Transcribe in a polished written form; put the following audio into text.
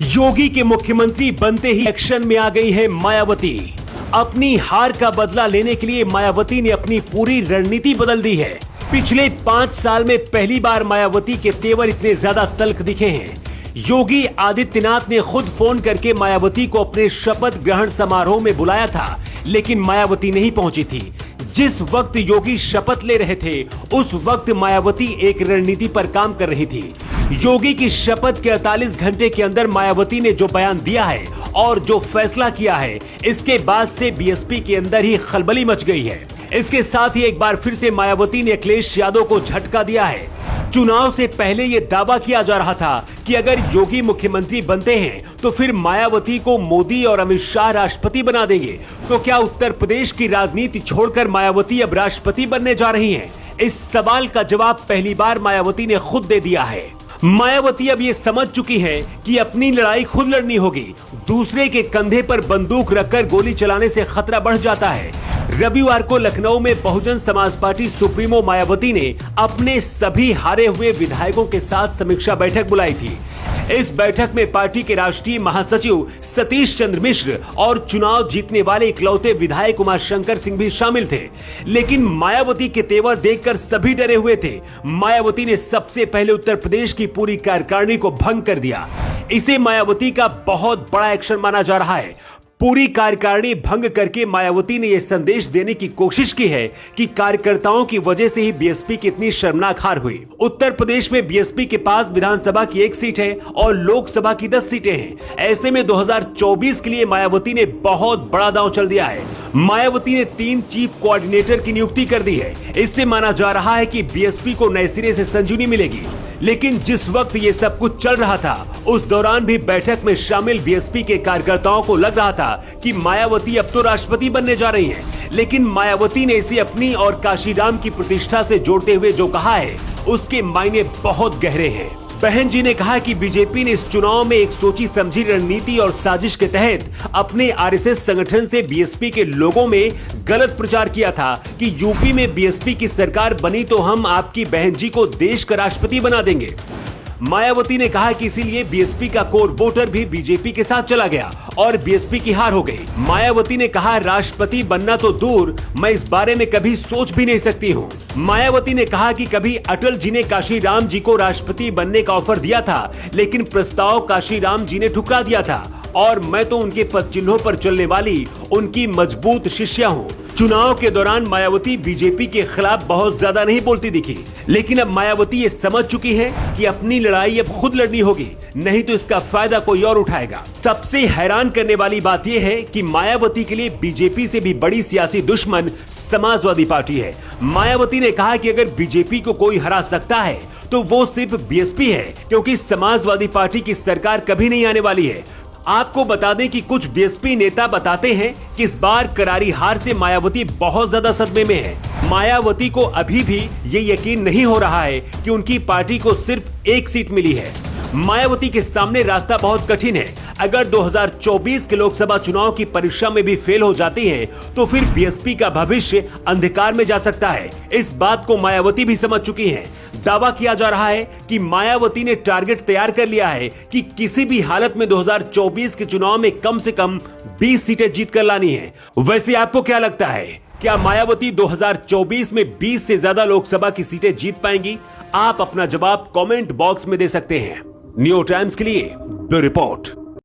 योगी के मुख्यमंत्री बनते ही एक्शन में आ गई है मायावती। अपनी हार का बदला लेने के लिए मायावती ने अपनी पूरी रणनीति बदल दी है। पिछले 5 साल में पहली बार मायावती के तेवर इतने ज्यादा तल्ख दिखे हैं। योगी आदित्यनाथ ने खुद फोन करके मायावती को अपने शपथ ग्रहण समारोह में बुलाया था, लेकिन मायावती नहीं पहुंची थी। जिस वक्त योगी शपथ ले रहे थे, उस वक्त मायावती एक रणनीति पर काम कर रही थी। योगी की शपथ के 48 घंटे के अंदर मायावती ने जो बयान दिया है और जो फैसला किया है, इसके बाद से बीएसपी के अंदर ही खलबली मच गई है। इसके साथ ही एक बार फिर से मायावती ने अखिलेश यादव को झटका दिया है। चुनाव से पहले यह दावा किया जा रहा था कि अगर योगी मुख्यमंत्री बनते हैं तो फिर मायावती को मोदी और अमित शाह राष्ट्रपति बना देंगे। तो क्या उत्तर प्रदेश की राजनीति छोड़कर मायावती अब राष्ट्रपति बनने जा रही हैं? इस सवाल का जवाब पहली बार मायावती ने खुद दे दिया है। मायावती अब ये समझ चुकी है कि अपनी लड़ाई खुद लड़नी होगी। दूसरे के कंधे पर बंदूक रखकर गोली चलाने से खतरा बढ़ जाता है। रविवार को लखनऊ में बहुजन समाज पार्टी सुप्रीमो मायावती ने अपने सभी हारे हुए विधायकों के साथ समीक्षा बैठक बुलाई थी। इस बैठक में पार्टी के राष्ट्रीय महासचिव सतीश चंद्र मिश्र और चुनाव जीतने वाले इकलौते विधायक उमाशंकर सिंह भी शामिल थे। लेकिन मायावती के तेवर देखकर सभी डरे हुए थे। मायावती ने सबसे पहले उत्तर प्रदेश की पूरी कार्यकारिणी को भंग कर दिया। इसे मायावती का बहुत बड़ा एक्शन माना जा रहा है। पूरी कार्यकारिणी भंग करके मायावती ने यह संदेश देने की कोशिश की है कि कार्यकर्ताओं की वजह से ही बीएसपी की इतनी शर्मनाक हार हुई। उत्तर प्रदेश में बीएसपी के पास विधानसभा की 1 सीट है और लोकसभा की 10 सीटें हैं। ऐसे में 2024 के लिए मायावती ने बहुत बड़ा दांव चल दिया है। मायावती ने 3 चीफ कोऑर्डिनेटर की नियुक्ति कर दी है। इससे माना जा रहा है कि बीएसपी को नए सिरे से संजीवनी मिलेगी। लेकिन जिस वक्त ये सब कुछ चल रहा था, उस दौरान भी बैठक में शामिल बीएसपी के कार्यकर्ताओं को लग रहा था कि मायावती अब तो राष्ट्रपति बनने जा रही हैं। लेकिन मायावती ने इसे अपनी और काशीराम की प्रतिष्ठा से जोड़ते हुए जो कहा है, उसके मायने बहुत गहरे हैं। बहन जी ने कहा कि बीजेपी ने इस चुनाव में एक सोची समझी रणनीति और साजिश के तहत अपने आरएसएस संगठन से बीएसपी के लोगों में गलत प्रचार किया था कि यूपी में बीएसपी की सरकार बनी तो हम आपकी बहन जी को देश का राष्ट्रपति बना देंगे। मायावती ने कहा कि इसीलिए बीएसपी का कोर वोटर भी बीजेपी के साथ चला गया और बीएसपी की हार हो गई। मायावती ने कहा, राष्ट्रपति बनना तो दूर, मैं इस बारे में कभी सोच भी नहीं सकती हूँ। मायावती ने कहा कि कभी अटल जी ने काशीराम जी को राष्ट्रपति बनने का ऑफर दिया था, लेकिन प्रस्ताव काशीराम जी ने ठुकरा दिया था और मैं तो उनके पद चिन्हों पर चलने वाली उनकी मजबूत शिष्या हूँ। चुनाव के दौरान मायावती बीजेपी के खिलाफ बहुत ज्यादा नहीं बोलती दिखी, लेकिन अब मायावती ये समझ चुकी है कि अपनी लड़ाई अब खुद लड़नी होगी, नहीं तो इसका फायदा कोई और उठाएगा। सबसे हैरान करने वाली बात यह है कि मायावती के लिए बीजेपी से भी बड़ी सियासी दुश्मन समाजवादी पार्टी है। मायावती ने कहा कि अगर बीजेपी को कोई हरा सकता है तो वो सिर्फ बीएसपी है, क्योंकि समाजवादी पार्टी की सरकार कभी नहीं आने वाली है। आपको बता दें कि कुछ बीएसपी नेता बताते हैं कि इस बार करारी हार से मायावती बहुत ज्यादा सदमे में है। मायावती को अभी भी ये यकीन नहीं हो रहा है कि उनकी पार्टी को सिर्फ 1 सीट मिली है। मायावती के सामने रास्ता बहुत कठिन है। अगर 2024 के लोकसभा चुनाव की परीक्षा में भी फेल हो जाती हैं, तो फिर बीएसपी का भविष्य अंधकार में जा सकता है। इस बात को मायावती भी समझ चुकी हैं। दावा किया जा रहा है कि मायावती ने टारगेट तैयार कर लिया है कि किसी भी हालत में 2024 के चुनाव में कम से कम 20 सीटें जीत कर लानी है। वैसे आपको क्या लगता है, क्या मायावती 2024 में 20 से ज्यादा लोकसभा की सीटें जीत पाएंगी? आप अपना जवाब कमेंट बॉक्स में दे सकते हैं। न्यू टाइम्स के लिए ब्यूरो रिपोर्ट।